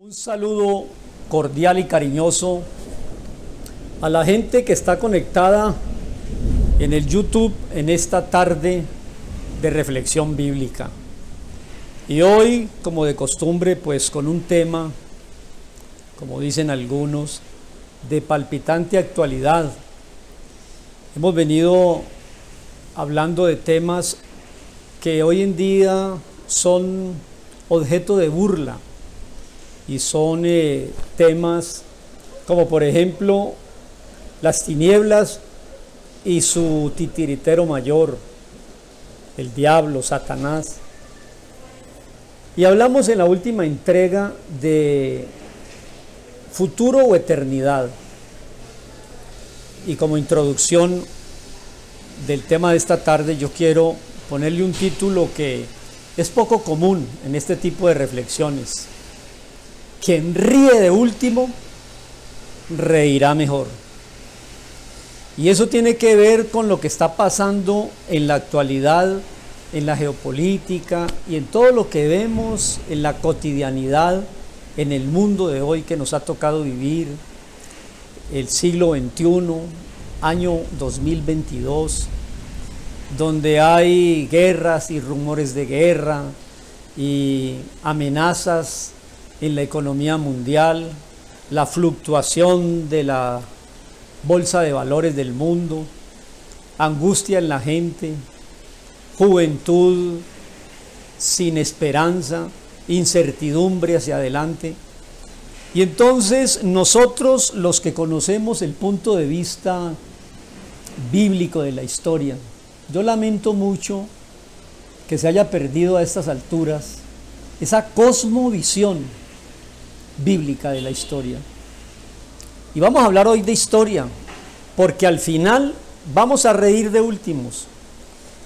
Un saludo cordial y cariñoso a la gente que está conectada en el YouTube en esta tarde de reflexión bíblica. Y hoy, como de costumbre, pues con un tema, como dicen algunos, de palpitante actualidad. Hemos venido hablando de temas que hoy en día son objeto de burla. Y son temas como por ejemplo las tinieblas y su titiritero mayor, el diablo, Satanás. Y hablamos en la última entrega de futuro o eternidad. Y como introducción del tema de esta tarde, yo quiero ponerle un título que es poco común en este tipo de reflexiones. Quien ríe de último, reirá mejor. Y eso tiene que ver con lo que está pasando en la actualidad, en la geopolítica y en todo lo que vemos en la cotidianidad, en el mundo de hoy que nos ha tocado vivir, el siglo XXI, año 2022, donde hay guerras y rumores de guerra y amenazas en la economía mundial, la fluctuación de la bolsa de valores del mundo, angustia en la gente, juventud sin esperanza, incertidumbre hacia adelante. Y entonces nosotros, los que conocemos el punto de vista bíblico de la historia, yo lamento mucho que se haya perdido a estas alturas esa cosmovisión bíblica de la historia. Y vamos a hablar hoy de historia, porque al final vamos a reír de últimos.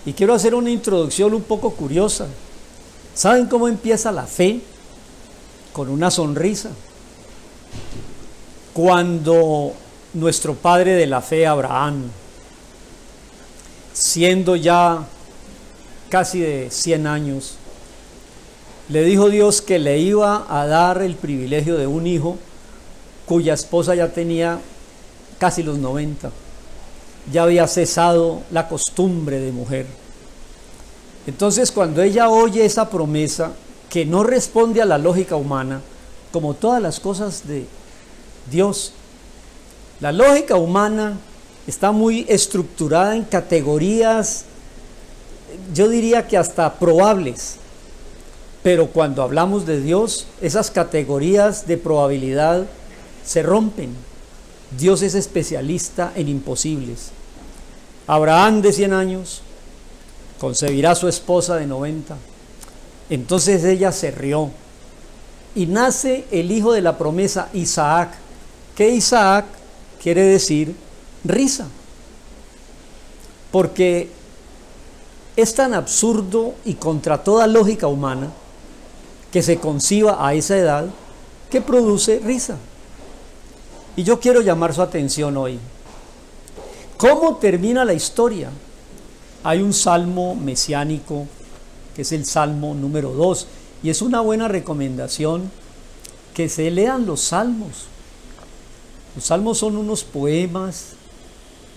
Y quiero hacer una introducción un poco curiosa. ¿Saben cómo empieza la fe? Con una sonrisa. Cuando nuestro padre de la fe, Abraham, siendo ya casi de 100 años, le dijo Dios que le iba a dar el privilegio de un hijo cuya esposa ya tenía casi los 90. Ya había cesado la costumbre de mujer. Entonces, cuando ella oye esa promesa que no responde a la lógica humana, como todas las cosas de Dios, la lógica humana está muy estructurada en categorías, yo diría que hasta probables. Pero cuando hablamos de Dios, esas categorías de probabilidad se rompen. Dios es especialista en imposibles. Abraham de 100 años concebirá a su esposa de 90. Entonces ella se rió y nace el hijo de la promesa, Isaac, que Isaac quiere decir risa, porque es tan absurdo y contra toda lógica humana que se conciba a esa edad que produce risa. Y yo quiero llamar su atención hoy. ¿Cómo termina la historia? Hay un salmo mesiánico que es el Salmo número 2 y es una buena recomendación que se lean los salmos. Los salmos son unos poemas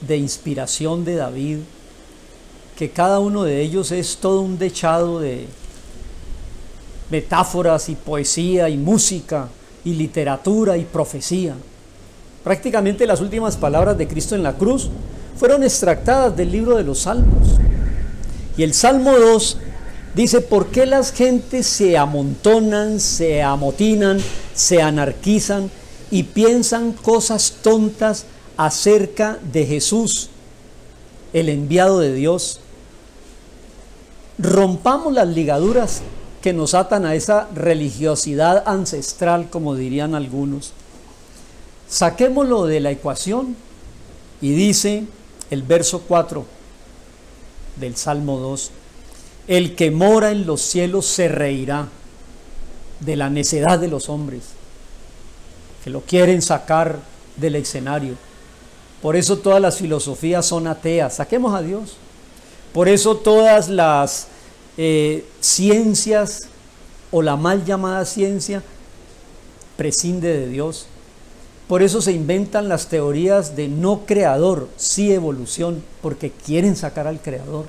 de inspiración de David, que cada uno de ellos es todo un dechado de metáforas y poesía y música y literatura y profecía. Prácticamente las últimas palabras de Cristo en la cruz fueron extractadas del libro de los Salmos. Y el Salmo 2 dice: ¿por qué las gentes se amontonan, se amotinan, se anarquizan y piensan cosas tontas acerca de Jesús, el enviado de Dios? Rompamos las ligaduras que nos atan a esa religiosidad ancestral, como dirían algunos. Saquémoslo de la ecuación y dice el verso 4 del Salmo 2: el que mora en los cielos se reirá de la necedad de los hombres, que lo quieren sacar del escenario. Por eso todas las filosofías son ateas. Saquemos a Dios. Por eso todas las ciencias o la mal llamada ciencia prescinde de Dios. Por eso se inventan las teorías de no creador, sí evolución, porque quieren sacar al creador.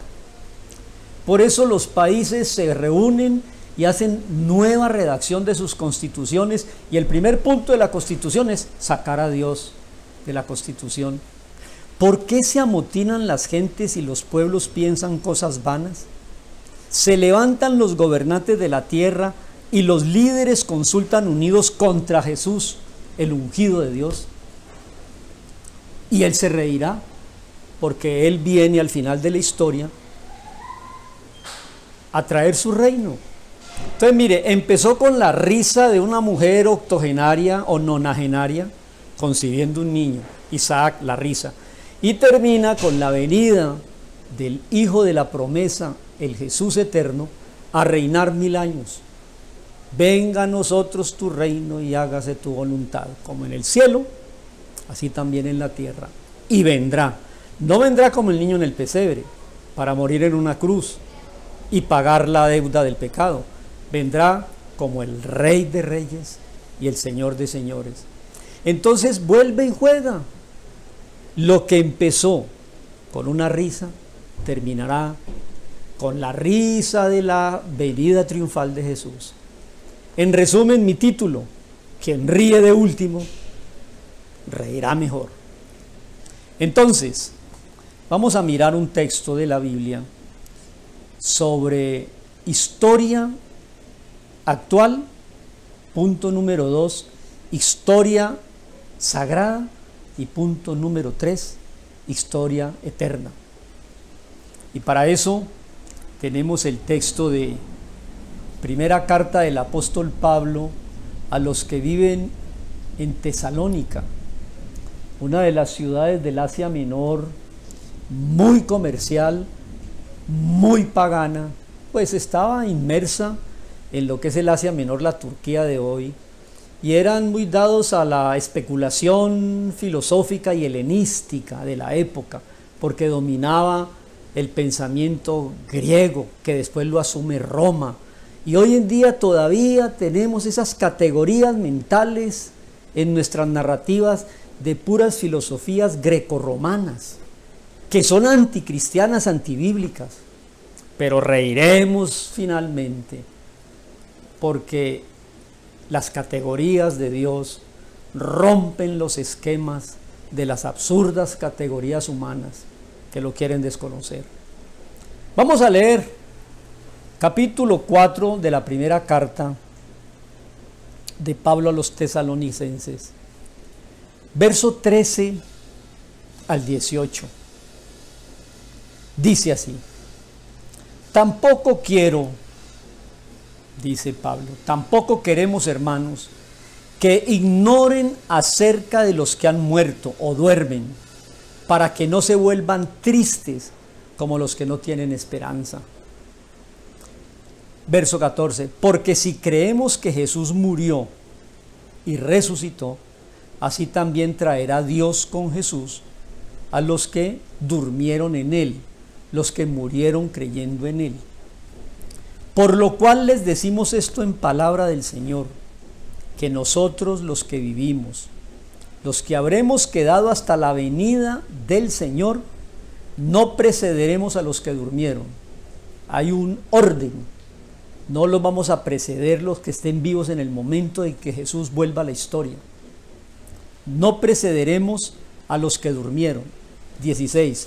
Por eso los países se reúnen y hacen nueva redacción de sus constituciones, y el primer punto de la constitución es sacar a Dios de la constitución. ¿Por qué se amotinan las gentes y los pueblos piensan cosas vanas? Se levantan los gobernantes de la tierra y los líderes consultan unidos contra Jesús, el ungido de Dios. Y Él se reirá, porque Él viene al final de la historia a traer su reino. Entonces, mire, empezó con la risa de una mujer octogenaria o nonagenaria concibiendo un niño, Isaac, la risa, y termina con la venida del Hijo de la promesa, el Jesús eterno, a reinar 1000 años. Venga a nosotros tu reino y hágase tu voluntad, como en el cielo, así también en la tierra. Y vendrá, no vendrá como el niño en el pesebre, para morir en una cruz y pagar la deuda del pecado. Vendrá como el Rey de Reyes y el Señor de Señores. Entonces vuelve y juega. Lo que empezó con una risa, terminará con la risa de la venida triunfal de Jesús. En resumen, mi título: quien ríe de último, reirá mejor. Entonces, vamos a mirar un texto de la Biblia sobre historia actual, punto número 2, historia sagrada, y punto número 3, historia eterna. Y para eso tenemos el texto de primera carta del apóstol Pablo a los que viven en Tesalónica, una de las ciudades del Asia Menor, muy comercial, muy pagana, pues estaba inmersa en lo que es el Asia Menor, la Turquía de hoy, y eran muy dados a la especulación filosófica y helenística de la época, porque dominaba el pensamiento griego, que después lo asume Roma. Y hoy en día todavía tenemos esas categorías mentales en nuestras narrativas de puras filosofías grecorromanas, que son anticristianas, antibíblicas. Pero reiremos finalmente, porque las categorías de Dios rompen los esquemas de las absurdas categorías humanas que lo quieren desconocer. Vamos a leer capítulo 4 de la primera carta de Pablo a los tesalonicenses, verso 13 al 18. Dice así: tampoco quiero, dice Pablo, tampoco queremos, hermanos, que ignoren acerca de los que han muerto o duermen, para que no se vuelvan tristes como los que no tienen esperanza. Verso 14: porque si creemos que Jesús murió y resucitó, así también traerá Dios con Jesús a los que durmieron en él, los que murieron creyendo en él. Por lo cual les decimos esto en palabra del Señor, que nosotros los que vivimos, los que habremos quedado hasta la venida del Señor, no precederemos a los que durmieron. Hay un orden, no los vamos a preceder los que estén vivos en el momento de que Jesús vuelva a la historia. No precederemos a los que durmieron. 16.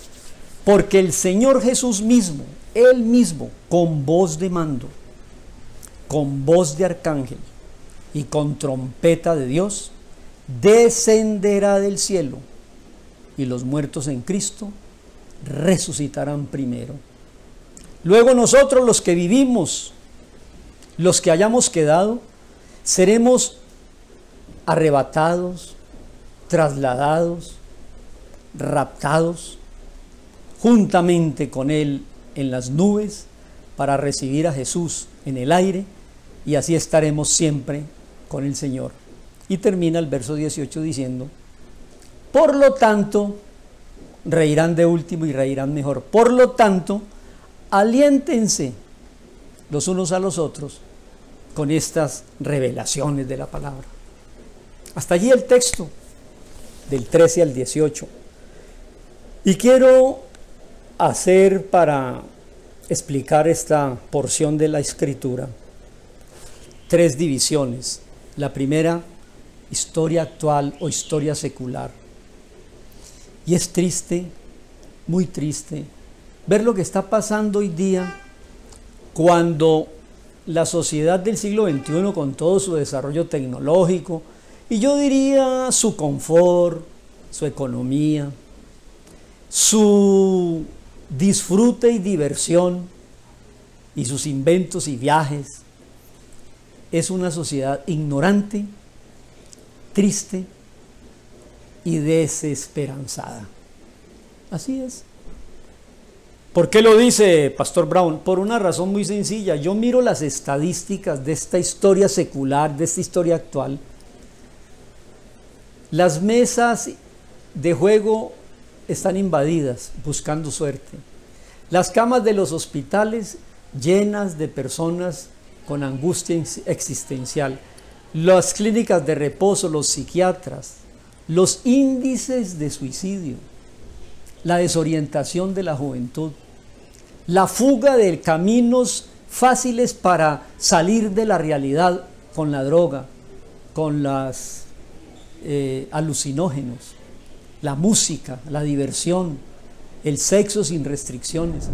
Porque el Señor Jesús mismo, Él mismo, con voz de mando, con voz de arcángel y con trompeta de Dios, descenderá del cielo, y los muertos en Cristo resucitarán primero. Luego nosotros, los que vivimos, los que hayamos quedado, seremos arrebatados, trasladados, raptados, juntamente con Él en las nubes, para recibir a Jesús en el aire, y así estaremos siempre con el Señor. Y termina el verso 18 diciendo: por lo tanto, reirán de último y reirán mejor. Por lo tanto, aliéntense los unos a los otros con estas revelaciones de la palabra. Hasta allí el texto, del 13 al 18. Y quiero hacer, para explicar esta porción de la Escritura, 3 divisiones. La primera, historia actual o historia secular. Y es triste, muy triste, ver lo que está pasando hoy día cuando la sociedad del siglo XXI, con todo su desarrollo tecnológico, y yo diría su confort, su economía, su disfrute y diversión, y sus inventos y viajes, es una sociedad ignorante, triste y desesperanzada. Así es. ¿Por qué lo dice Pastor Brown? Por una razón muy sencilla. Yo miro las estadísticas de esta historia secular, de esta historia actual. Las mesas de juego están invadidas, buscando suerte. Las camas de los hospitales llenas de personas con angustia existencial. Las clínicas de reposo, los psiquiatras, los índices de suicidio, la desorientación de la juventud, la fuga de caminos fáciles para salir de la realidad con la droga, con los alucinógenos, la música, la diversión, el sexo sin restricciones.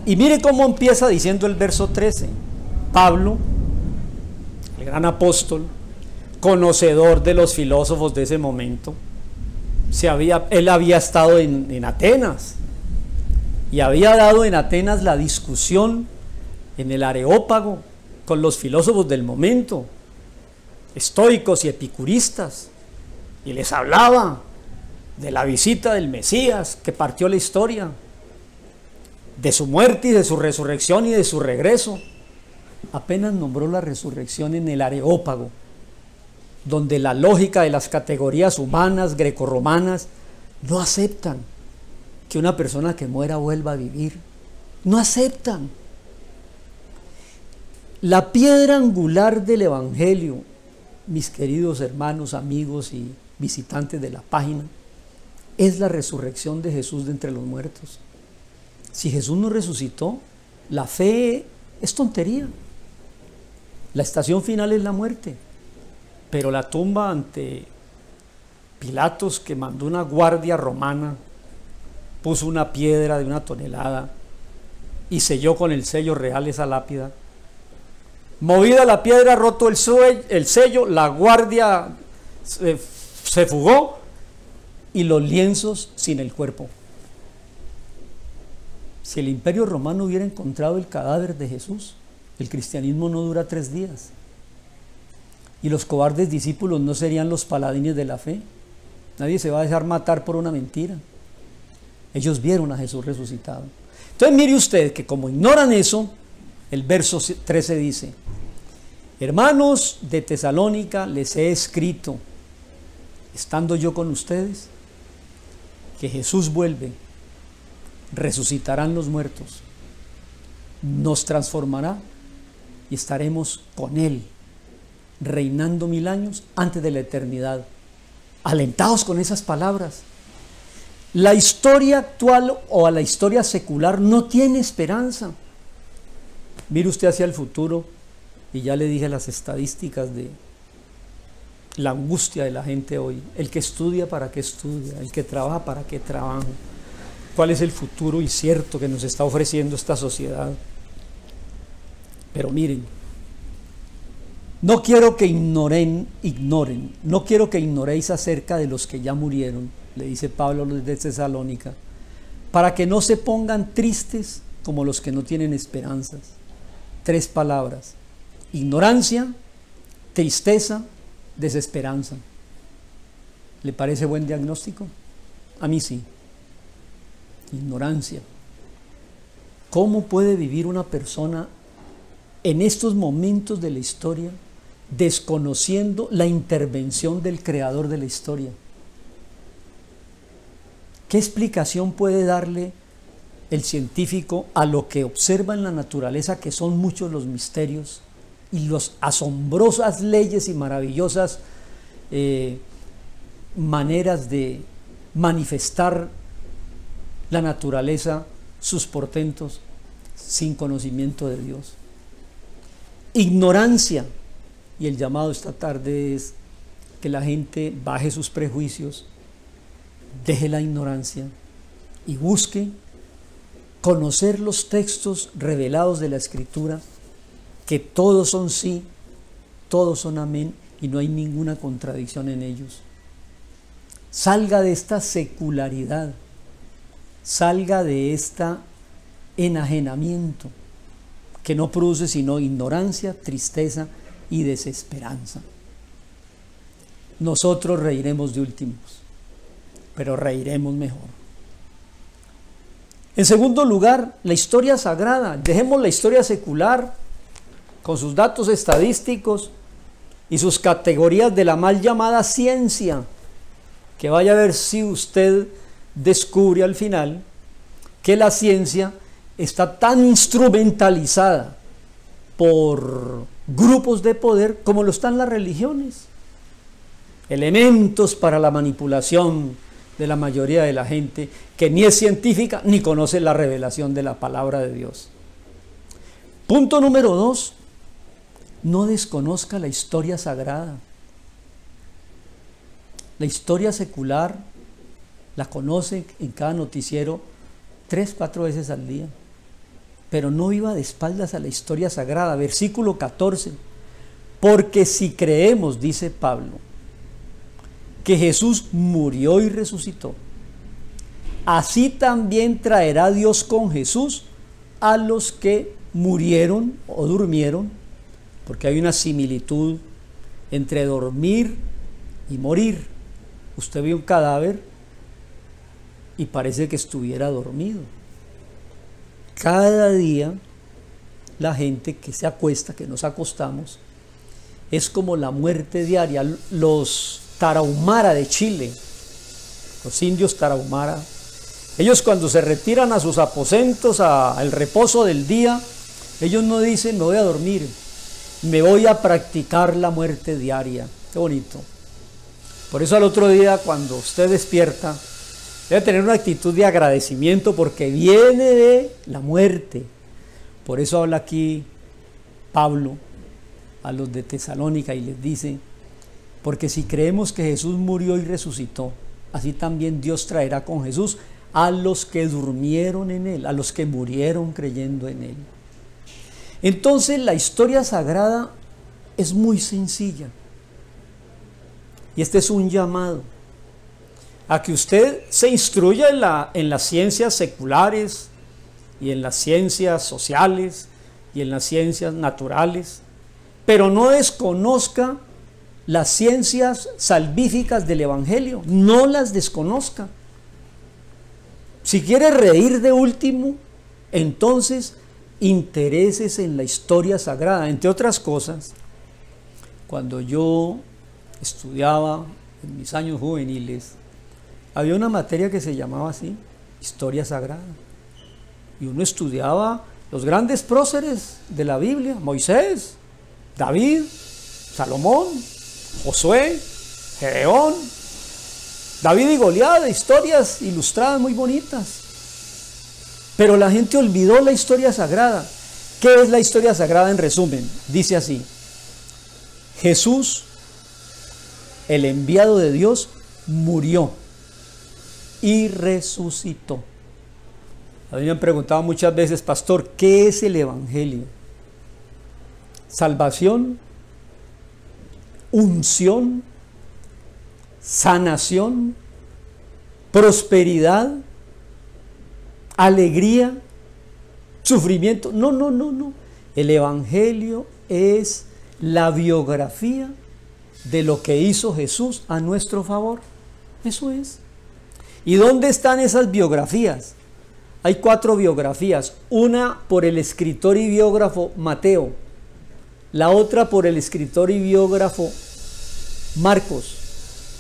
Y mire cómo empieza diciendo el verso 13. Pablo, el gran apóstol, conocedor de los filósofos de ese momento, él había estado en Atenas y había dado en Atenas la discusión en el Areópago con los filósofos del momento, estoicos y epicuristas, y les hablaba de la visita del Mesías que partió la historia, de su muerte y de su resurrección y de su regreso. Apenas nombró la resurrección en el Areópago, donde la lógica de las categorías humanas, grecorromanas, no aceptan que una persona que muera vuelva a vivir. No aceptan. La piedra angular del Evangelio, mis queridos hermanos, amigos y visitantes de la página, es la resurrección de Jesús de entre los muertos. Si Jesús no resucitó, la fe es tontería. La estación final es la muerte. Pero la tumba ante Pilatos, que mandó una guardia romana, puso una piedra de 1 tonelada y selló con el sello real esa lápida. Movida la piedra, roto el sello, la guardia se fugó y los lienzos sin el cuerpo. Si el Imperio Romano hubiera encontrado el cadáver de Jesús, el cristianismo no dura 3 días. Y los cobardes discípulos no serían los paladines de la fe. Nadie se va a dejar matar por una mentira. Ellos vieron a Jesús resucitado. Entonces mire usted que como ignoran eso, el verso 13 dice: hermanos de Tesalónica, les he escrito, estando yo con ustedes, que Jesús vuelve, resucitarán los muertos, nos transformará y estaremos con Él, reinando 1000 años antes de la eternidad. Alentados con esas palabras. La historia actual o a la historia secular no tiene esperanza. Mire usted hacia el futuro, y ya le dije las estadísticas de la angustia de la gente hoy. El que estudia, ¿para qué estudia? El que trabaja, ¿para qué trabaja? ¿Cuál es el futuro incierto que nos está ofreciendo esta sociedad? Pero miren, no quiero que ignoren, no quiero que ignoréis acerca de los que ya murieron, le dice Pablo a los de Tesalónica, para que no se pongan tristes como los que no tienen esperanzas. 3 palabras: ignorancia, tristeza, desesperanza. ¿Le parece buen diagnóstico? A mí sí. Ignorancia. ¿Cómo puede vivir una persona en estos momentos de la historia desconociendo la intervención del creador de la historia? ¿Qué explicación puede darle el científico a lo que observa en la naturaleza, que son muchos los misterios y las asombrosas leyes y maravillosas maneras de manifestar la naturaleza, sus portentos, sin conocimiento de Dios. Ignorancia. Y el llamado esta tarde es que la gente baje sus prejuicios, deje la ignorancia y busque conocer los textos revelados de la Escritura, que todos son sí, todos son amén y no hay ninguna contradicción en ellos. Salga de esta secularidad, salga de este enajenamiento que no produce sino ignorancia, tristeza y desesperanza. Nosotros reiremos de últimos, pero reiremos mejor. En segundo lugar, la historia sagrada. Dejemos la historia secular con sus datos estadísticos y sus categorías de la mal llamada ciencia, que vaya a ver si usted descubre al final que la ciencia está tan instrumentalizada por grupos de poder como lo están las religiones, elementos para la manipulación de la mayoría de la gente que ni es científica ni conoce la revelación de la palabra de Dios. Punto número 2, no desconozca la historia sagrada. La historia secular la conoce en cada noticiero 3-4 veces al día, pero no viva de espaldas a la historia sagrada. Versículo 14, porque si creemos, dice Pablo, que Jesús murió y resucitó, así también traerá Dios con Jesús a los que murieron o durmieron, porque hay una similitud entre dormir y morir. Usted ve un cadáver y parece que estuviera dormido. Cada día la gente que se acuesta, que nos acostamos, es como la muerte diaria. Los Tarahumara de Chile, los indios Tarahumara, ellos cuando se retiran a sus aposentos al reposo del día, ellos no dicen me voy a dormir, me voy a practicar la muerte diaria. Qué bonito. Por eso al otro día cuando usted despierta debe tener una actitud de agradecimiento porque viene de la muerte. Por eso habla aquí Pablo a los de Tesalónica y les dice, porque si creemos que Jesús murió y resucitó, así también Dios traerá con Jesús a los que durmieron en Él, a los que murieron creyendo en Él. Entonces la historia sagrada es muy sencilla. Y este es un llamado a que usted se instruya en las ciencias seculares y en las ciencias sociales y en las ciencias naturales, pero no desconozca las ciencias salvíficas del Evangelio, no las desconozca. Si quiere reír de último, entonces interésese en la historia sagrada. Entre otras cosas, cuando yo estudiaba en mis años juveniles, había una materia que se llamaba así, historia sagrada, y uno estudiaba los grandes próceres de la Biblia: Moisés, David, Salomón, Josué, Gedeón, David y Goliat, historias ilustradas muy bonitas. Pero la gente olvidó la historia sagrada. ¿Qué es la historia sagrada en resumen? Dice así: Jesús, el enviado de Dios, murió y resucitó. A mí me han preguntado muchas veces, pastor, ¿qué es el Evangelio? Salvación, unción, sanación, prosperidad, alegría, sufrimiento. No. El Evangelio es la biografía de lo que hizo Jesús a nuestro favor. Eso es. ¿Y dónde están esas biografías? Hay 4 biografías, una por el escritor y biógrafo Mateo, la otra por el escritor y biógrafo Marcos,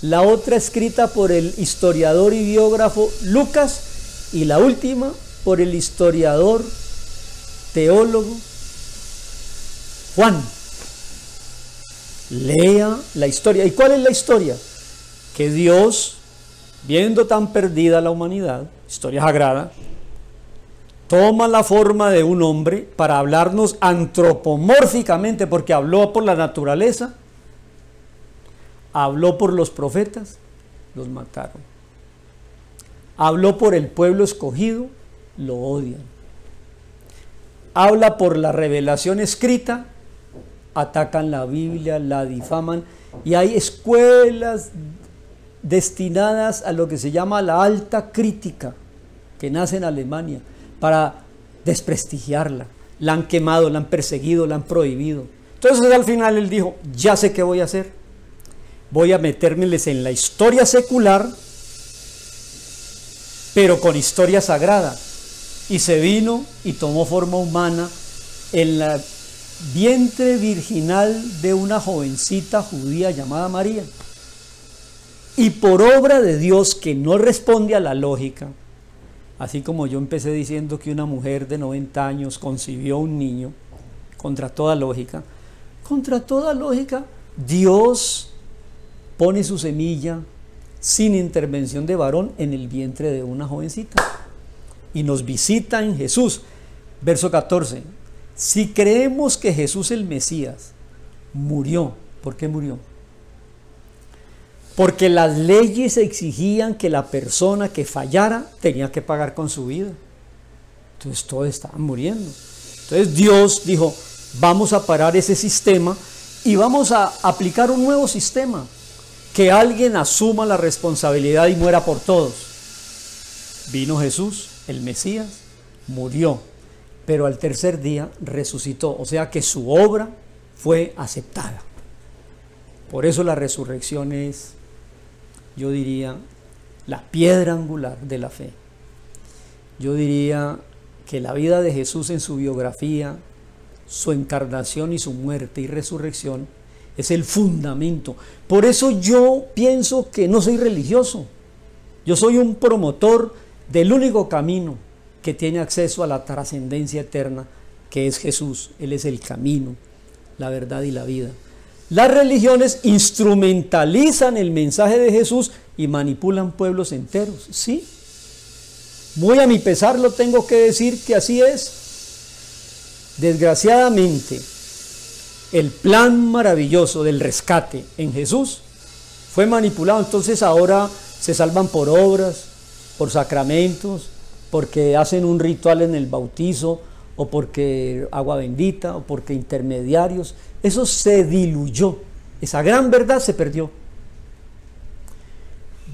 la otra escrita por el historiador y biógrafo Lucas, y la última por el historiador, teólogo Juan. Lea la historia. ¿Y cuál es la historia? Que Dios, viendo tan perdida la humanidad, historia sagrada, toma la forma de un hombre para hablarnos antropomórficamente, porque habló por la naturaleza, habló por los profetas, los mataron. Habló por el pueblo escogido, lo odian. Habla por la revelación escrita, atacan la Biblia, la difaman, y hay escuelas destinadas a lo que se llama la alta crítica, que nace en Alemania, para desprestigiarla. La han quemado, la han perseguido, la han prohibido. Entonces al final él dijo, ya sé qué voy a hacer. Voy a metérmeles en la historia secular, pero con historia sagrada. Y se vino y tomó forma humana en la vientre virginal de una jovencita judía llamada María. Y por obra de Dios, que no responde a la lógica, así como yo empecé diciendo que una mujer de 90 años concibió un niño, contra toda lógica, Dios pone su semilla sin intervención de varón en el vientre de una jovencita y nos visita en Jesús. Verso 14: si creemos que Jesús el Mesías murió, ¿por qué murió? Porque las leyes exigían que la persona que fallara tenía que pagar con su vida. Entonces todos estaban muriendo. Entonces Dios dijo, vamos a parar ese sistema y vamos a aplicar un nuevo sistema. Que alguien asuma la responsabilidad y muera por todos. Vino Jesús, el Mesías, murió, pero al tercer día resucitó. O sea que su obra fue aceptada. Por eso la resurrección es, yo diría, la piedra angular de la fe. Yo diría que la vida de Jesús en su biografía, su encarnación y su muerte y resurrección es el fundamento. Por eso yo pienso que no soy religioso. Yo soy un promotor del único camino que tiene acceso a la trascendencia eterna, que es Jesús. Él es el camino, la verdad y la vida. Las religiones instrumentalizan el mensaje de Jesús y manipulan pueblos enteros. Sí, muy a mi pesar lo tengo que decir que así es. Desgraciadamente, el plan maravilloso del rescate en Jesús fue manipulado. Entonces ahora se salvan por obras, por sacramentos, porque hacen un ritual en el bautizo, o porque agua bendita, o porque intermediarios. Eso se diluyó. Esa gran verdad se perdió.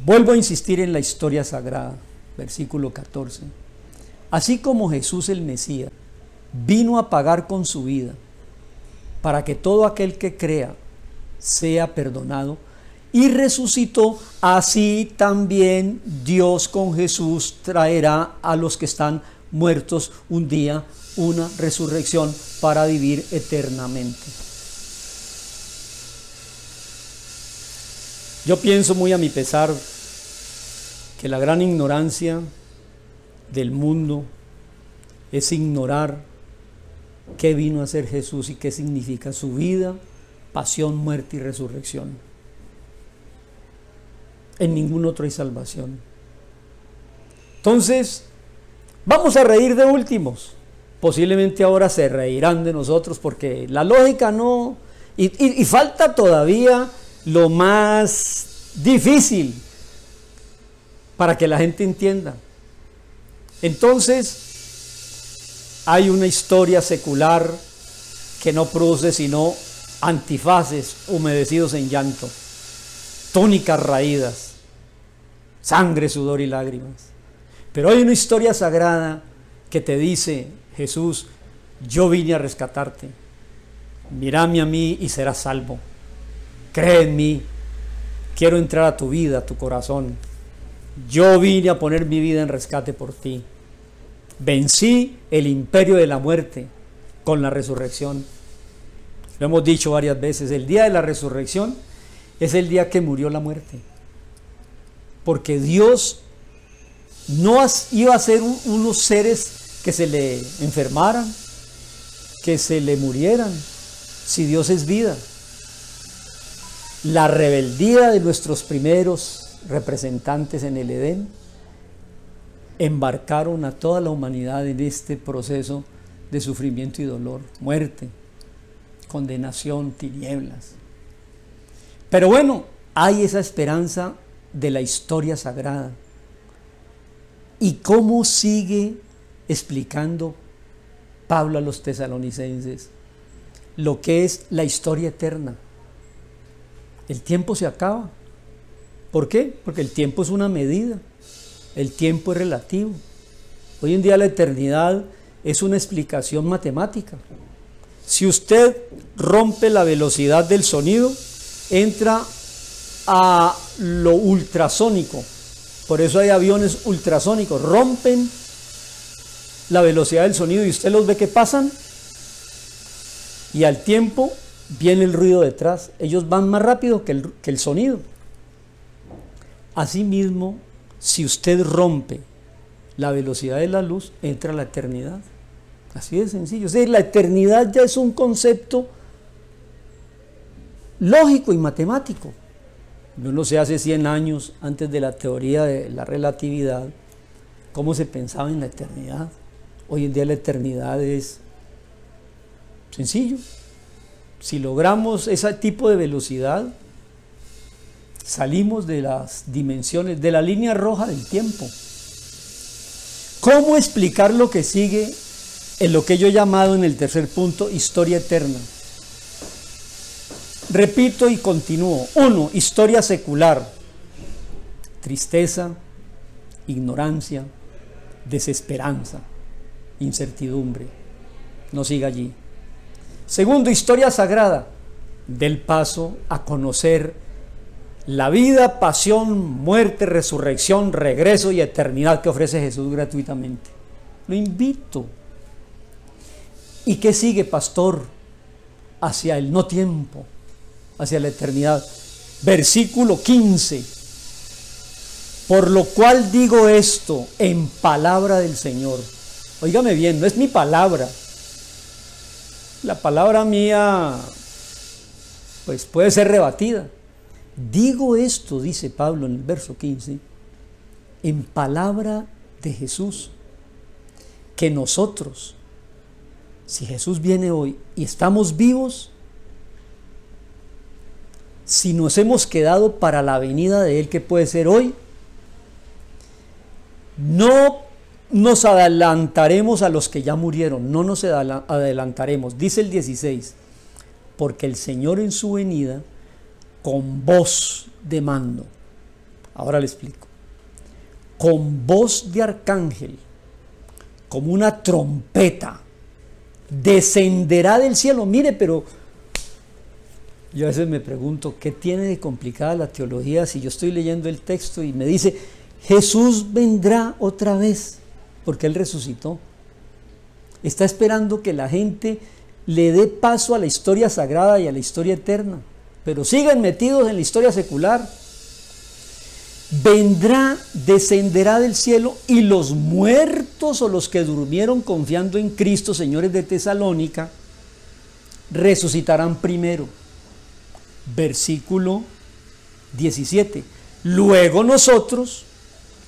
Vuelvo a insistir en la historia sagrada, versículo 14. Así como Jesús el Mesías vino a pagar con su vida para que todo aquel que crea sea perdonado, y resucitó, así también Dios con Jesús traerá a los que están muertos un día una resurrección para vivir eternamente. Yo pienso, muy a mi pesar, que la gran ignorancia del mundo es ignorar qué vino a hacer Jesús y qué significa su vida, pasión, muerte y resurrección. En ningún otro hay salvación. Entonces, vamos a reír de últimos. Posiblemente ahora se reirán de nosotros porque la lógica no... Y falta todavía lo más difícil para que la gente entienda. Entonces, hay una historia secular que no produce sino antifaces humedecidos en llanto, túnicas raídas, sangre, sudor y lágrimas. Pero hay una historia sagrada que te dice, Jesús, yo vine a rescatarte, mírame a mí y serás salvo, cree en mí, quiero entrar a tu vida, a tu corazón, yo vine a poner mi vida en rescate por ti, vencí el imperio de la muerte con la resurrección. Lo hemos dicho varias veces, el día de la resurrección es el día que murió la muerte, porque Dios no iba a ser unos seres que se le enfermaran, que se le murieran, si Dios es vida. la rebeldía de nuestros primeros representantes en el Edén, embarcaron a toda la humanidad en este proceso de sufrimiento y dolor, muerte, condenación, tinieblas. Pero bueno, hay esa esperanza de la historia sagrada. ¿Y cómo sigue explicando Pablo a los tesalonicenses lo que es la historia eterna? El tiempo se acaba. ¿Por qué? Porque el tiempo es una medida. El tiempo es relativo. Hoy en día la eternidad es una explicación matemática. Si usted rompe la velocidad del sonido, entra a lo ultrasónico. Por eso hay aviones ultrasónicos. Rompen la velocidad del sonido y usted los ve que pasan y al tiempo viene el ruido detrás. Ellos van más rápido que el sonido. Asimismo, si usted rompe la velocidad de la luz, entra a la eternidad. Así de sencillo. Es decir, la eternidad ya es un concepto lógico y matemático. No sé, hace 100 años, antes de la teoría de la relatividad, cómo se pensaba en la eternidad. Hoy en día la eternidad es sencillo. Si logramos ese tipo de velocidad, salimos de las dimensiones, de la línea roja del tiempo. ¿Cómo explicar lo que sigue en lo que yo he llamado en el tercer punto historia eterna? Repito y continúo. 1. Historia secular. Tristeza, ignorancia, desesperanza, incertidumbre. No siga allí. 2. Historia sagrada. Del paso a conocer la vida, pasión, muerte, resurrección, regreso y eternidad que ofrece Jesús gratuitamente. Lo invito. ¿Y qué sigue, pastor? Hacia el no tiempo, hacia la eternidad. Versículo 15. Por lo cual digo esto en palabra del Señor. Óigame bien, no es mi palabra. La palabra mía, pues puede ser rebatida. Digo esto, dice Pablo en el verso 15, en palabra de Jesús, que nosotros, si Jesús viene hoy y estamos vivos, si nos hemos quedado para la venida de Él, que puede ser hoy, no nos adelantaremos a los que ya murieron, no nos adelantaremos. Dice el 16, porque el Señor en su venida, con voz de mando, ahora le explico, con voz de arcángel, como una trompeta, descenderá del cielo. Mire, pero yo a veces me pregunto, ¿qué tiene de complicada la teología si yo estoy leyendo el texto y me dice, Jesús vendrá otra vez, porque Él resucitó? Está esperando que la gente le dé paso a la historia sagrada y a la historia eterna, pero siguen metidos en la historia secular. Vendrá, descenderá del cielo, y los muertos o los que durmieron confiando en Cristo, señores de Tesalónica, resucitarán primero. Versículo 17. Luego nosotros,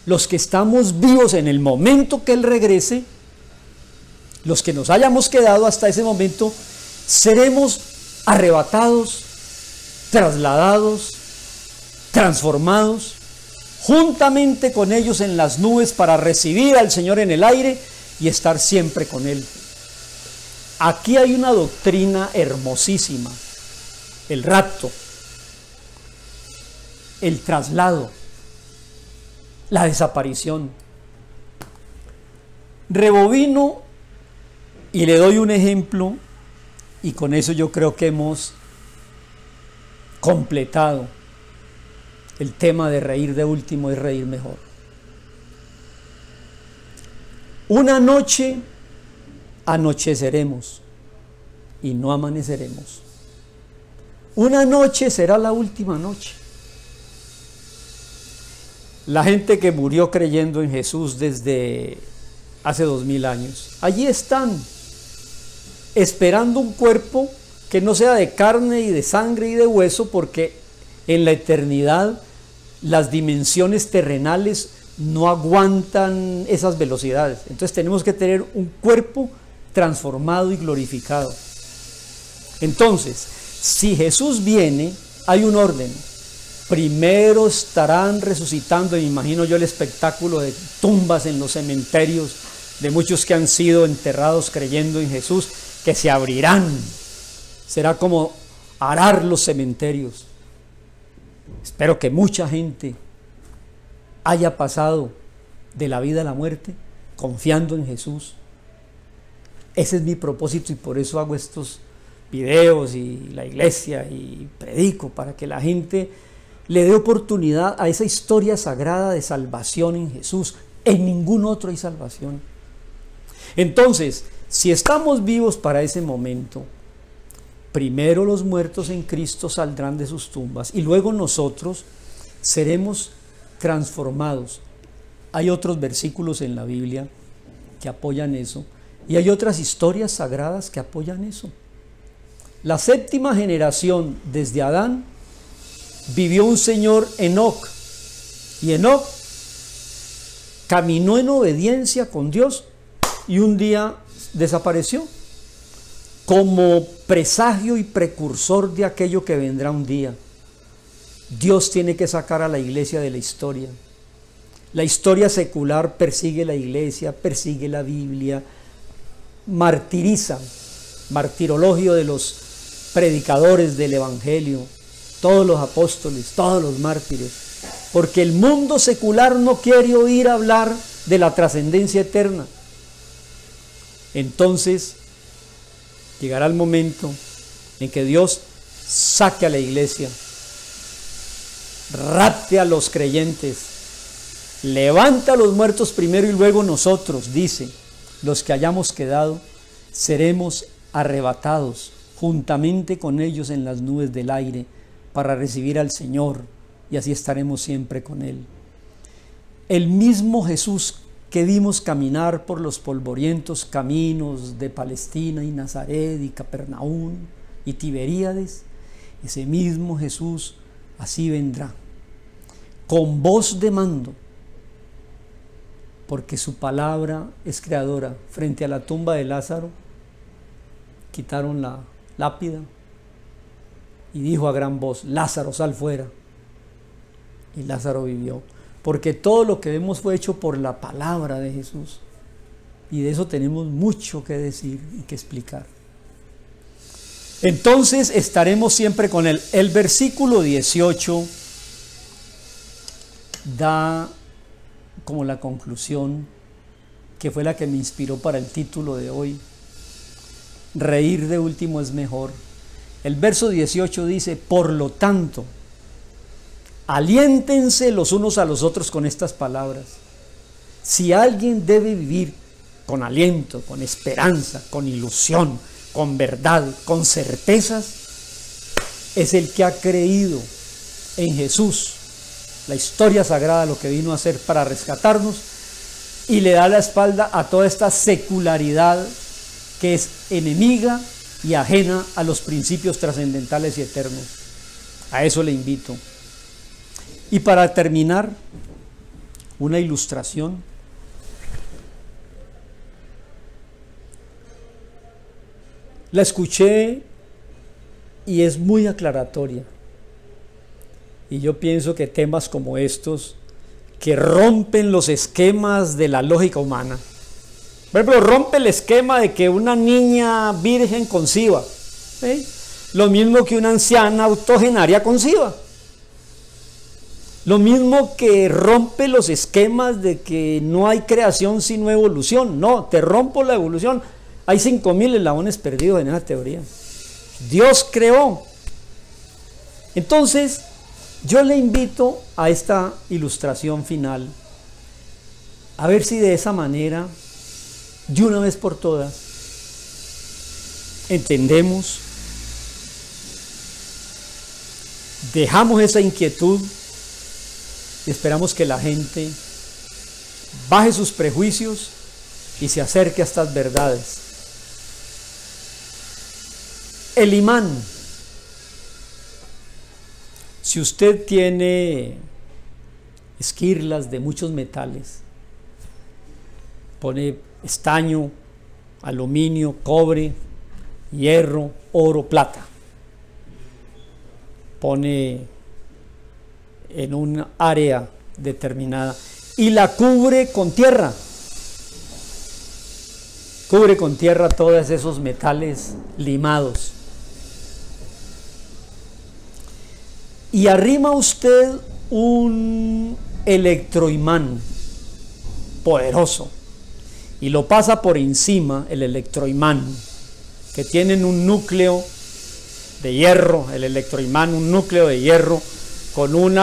los que estamos vivos en el momento que Él regrese, los que nos hayamos quedado hasta ese momento, seremos arrebatados, trasladados, transformados, juntamente con ellos en las nubes para recibir al Señor en el aire y estar siempre con Él. Aquí hay una doctrina hermosísima: el rapto, el traslado, la desaparición. Rebobino y le doy un ejemplo, y con eso yo creo que hemos completado el tema de reír de último es reír mejor. Una noche anocheceremos y no amaneceremos. Una noche será la última noche. La gente que murió creyendo en Jesús desde hace 2000 años, allí están, esperando un cuerpo que no sea de carne y de sangre y de hueso, porque En la eternidad, las dimensiones terrenales no aguantan esas velocidades. Entonces tenemos que tener un cuerpo transformado y glorificado. Entonces, si Jesús viene, hay un orden. Primero estarán resucitando, y me imagino yo el espectáculo de tumbas en los cementerios, de muchos que han sido enterrados creyendo en Jesús, que se abrirán. Será como arar los cementerios. Espero que mucha gente haya pasado de la vida a la muerte confiando en Jesús. Ese es mi propósito y por eso hago estos videos y la iglesia y predico, para que la gente le dé oportunidad a esa historia sagrada de salvación en Jesús. En ningún otro hay salvación. Entonces, si estamos vivos para ese momento, primero los muertos en Cristo saldrán de sus tumbas y luego nosotros seremos transformados. Hay otros versículos en la Biblia que apoyan eso y hay otras historias sagradas que apoyan eso. La séptima generación desde Adán vivió un señor Enoc, y Enoc caminó en obediencia con Dios y un día desapareció como presagio y precursor de aquello que vendrá un día. Dios tiene que sacar a la iglesia de la historia. La historia secular persigue la iglesia, persigue la Biblia, martiriza, martirologio de los predicadores del evangelio, todos los apóstoles, todos los mártires, porque el mundo secular no quiere oír hablar de la trascendencia eterna. Entonces llegará el momento en que Dios saque a la iglesia, rapte a los creyentes, levanta a los muertos primero y luego nosotros, dice, los que hayamos quedado, seremos arrebatados juntamente con ellos en las nubes del aire para recibir al Señor, y así estaremos siempre con Él. El mismo Jesús que vimos caminar por los polvorientos caminos de Palestina y Nazaret y Capernaum y Tiberíades, ese mismo Jesús así vendrá, con voz de mando, porque su palabra es creadora. Frente a la tumba de Lázaro, quitaron la lápida y dijo a gran voz: Lázaro, sal fuera. Y Lázaro vivió, porque todo lo que vemos fue hecho por la palabra de Jesús, y de eso tenemos mucho que decir y que explicar. Entonces estaremos siempre con Él. El versículo 18 da como la conclusión, que fue la que me inspiró para el título de hoy: reír de último es mejor. El verso 18 dice: por lo tanto, aliéntense los unos a los otros con estas palabras. Si alguien debe vivir con aliento, con esperanza, con ilusión, con verdad, con certezas, es el que ha creído en Jesús, la historia sagrada, lo que vino a hacer para rescatarnos, y le da la espalda a toda esta secularidad que es enemiga y ajena a los principios trascendentales y eternos. A eso le invito. Y para terminar, una ilustración. La escuché y es muy aclaratoria. Y yo pienso que temas como estos, que rompen los esquemas de la lógica humana. Por ejemplo, rompe el esquema de que una niña virgen conciba, ¿sí? Lo mismo que una anciana octogenaria conciba. Lo mismo que rompe los esquemas de que no hay creación sino evolución. No, te rompo la evolución. Hay 5.000 eslabones perdidos en esa teoría. Dios creó. Entonces, yo le invito a esta ilustración final, a ver si de esa manera, de una vez por todas, entendemos, dejamos esa inquietud y esperamos que la gente baje sus prejuicios y se acerque a estas verdades. El imán Si usted tiene esquirlas de muchos metales, pone estaño, aluminio, cobre, hierro, oro, plata, pone en un área determinada y la cubre con tierra. Cubre con tierra todos esos metales limados. Y arrima usted un electroimán poderoso y lo pasa por encima, el electroimán, que tienen un núcleo de hierro, el electroimán, un núcleo de hierro con un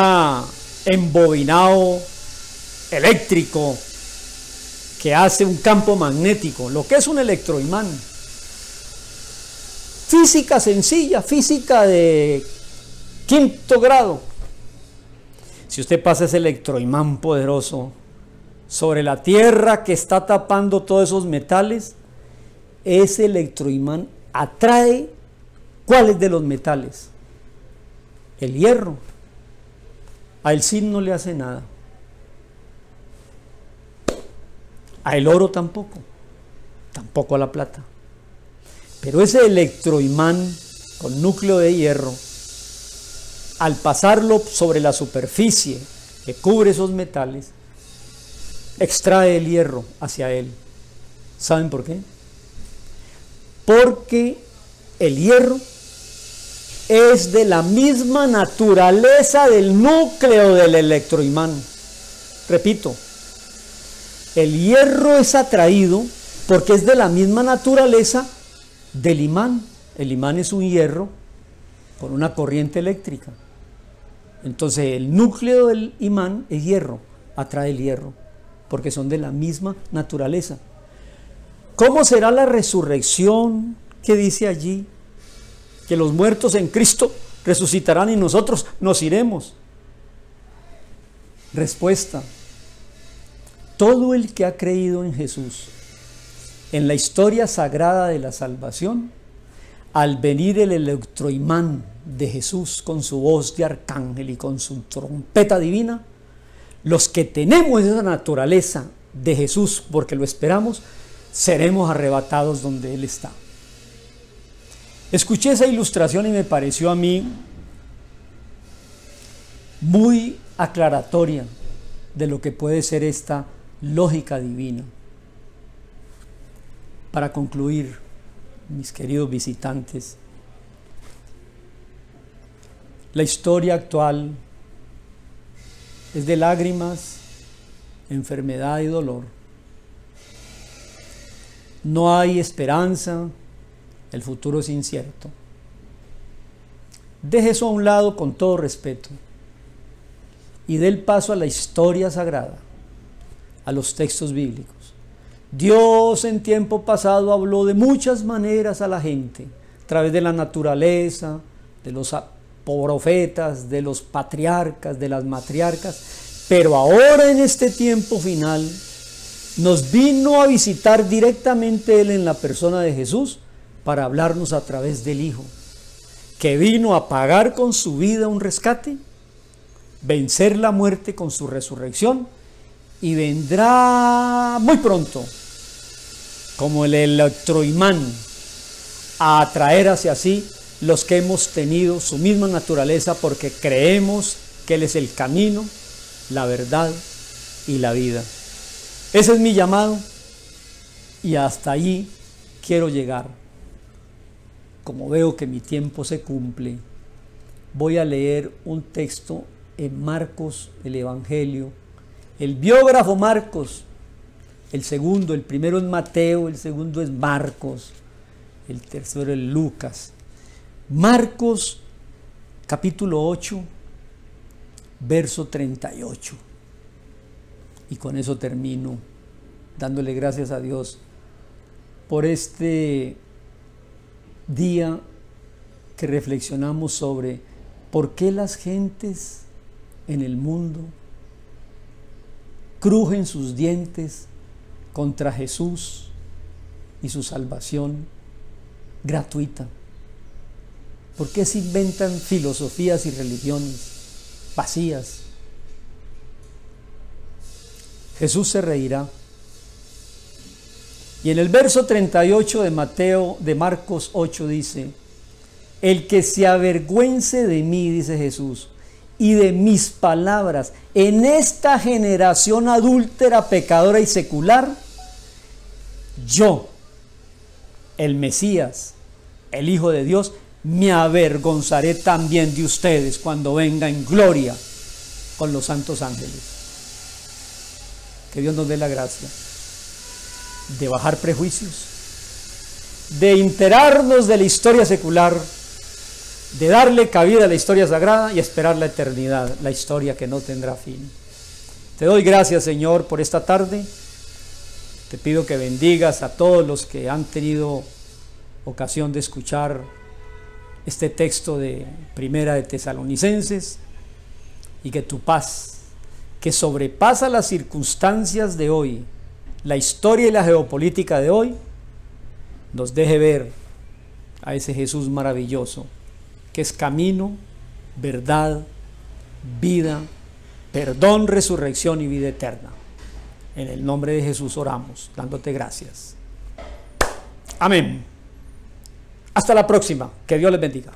embobinado eléctrico que hace un campo magnético, lo que es un electroimán. Física sencilla, física de quinto grado. Si usted pasa ese electroimán poderoso sobre la tierra que está tapando todos esos metales, ese electroimán atrae ¿cuáles de los metales? El hierro. A el zinc no le hace nada. A el oro tampoco. Tampoco a la plata. Pero ese electroimán con núcleo de hierro, al pasarlo sobre la superficie que cubre esos metales, extrae el hierro hacia él. ¿Saben por qué? Porque el hierro es de la misma naturaleza del núcleo del electroimán. Repito, el hierro es atraído porque es de la misma naturaleza del imán. El imán es un hierro con una corriente eléctrica. Entonces el núcleo del imán es hierro, atrae el hierro, porque son de la misma naturaleza. ¿Cómo será la resurrección que dice allí? Que los muertos en Cristo resucitarán y nosotros nos iremos. Respuesta: todo el que ha creído en Jesús, en la historia sagrada de la salvación, al venir el electroimán de Jesús con su voz de arcángel y con su trompeta divina, los que tenemos esa naturaleza de Jesús porque lo esperamos, seremos arrebatados donde Él está. Escuché esa ilustración y me pareció a mí muy aclaratoria de lo que puede ser esta lógica divina. Para concluir, mis queridos visitantes, la historia actual es de lágrimas, enfermedad y dolor. No hay esperanza, el futuro es incierto. Deje eso a un lado con todo respeto y dé el paso a la historia sagrada, a los textos bíblicos. Dios en tiempo pasado habló de muchas maneras a la gente, a través de la naturaleza, de los profetas, de los patriarcas, de las matriarcas, pero ahora en este tiempo final nos vino a visitar directamente Él en la persona de Jesús para hablarnos a través del Hijo, que vino a pagar con su vida un rescate, vencer la muerte con su resurrección y vendrá muy pronto como el electroimán a atraer hacia sí los que hemos tenido su misma naturaleza porque creemos que Él es el camino, la verdad y la vida. Ese es mi llamado y hasta allí quiero llegar. Como veo que mi tiempo se cumple, voy a leer un texto en Marcos, el Evangelio, el biógrafo Marcos, el segundo, el primero es Mateo, el segundo es Marcos, el tercero es Lucas. Marcos, capítulo 8, verso 38. Y con eso termino, dándole gracias a Dios por este día que reflexionamos sobre por qué las gentes en el mundo crujen sus dientes contra Jesús y su salvación gratuita. ¿Por qué se inventan filosofías y religiones vacías? Jesús se reirá. Y en el verso 38 de Marcos 8 dice: el que se avergüence de mí, dice Jesús, y de mis palabras en esta generación adúltera, pecadora y secular, yo, el Mesías, el Hijo de Dios, me avergonzaré también de ustedes cuando venga en gloria con los santos ángeles. Que Dios nos dé la gracia de bajar prejuicios, de enterarnos de la historia secular, de darle cabida a la historia sagrada y esperar la eternidad, la historia que no tendrá fin. Te doy gracias, Señor, por esta tarde. Te pido que bendigas a todos los que han tenido ocasión de escuchar este texto de Primera de Tesalonicenses, y que tu paz, que sobrepasa las circunstancias de hoy, la historia y la geopolítica de hoy, nos deje ver a ese Jesús maravilloso, que es camino, verdad, vida, perdón, resurrección y vida eterna. En el nombre de Jesús oramos, dándote gracias. Amén. Hasta la próxima. Que Dios les bendiga.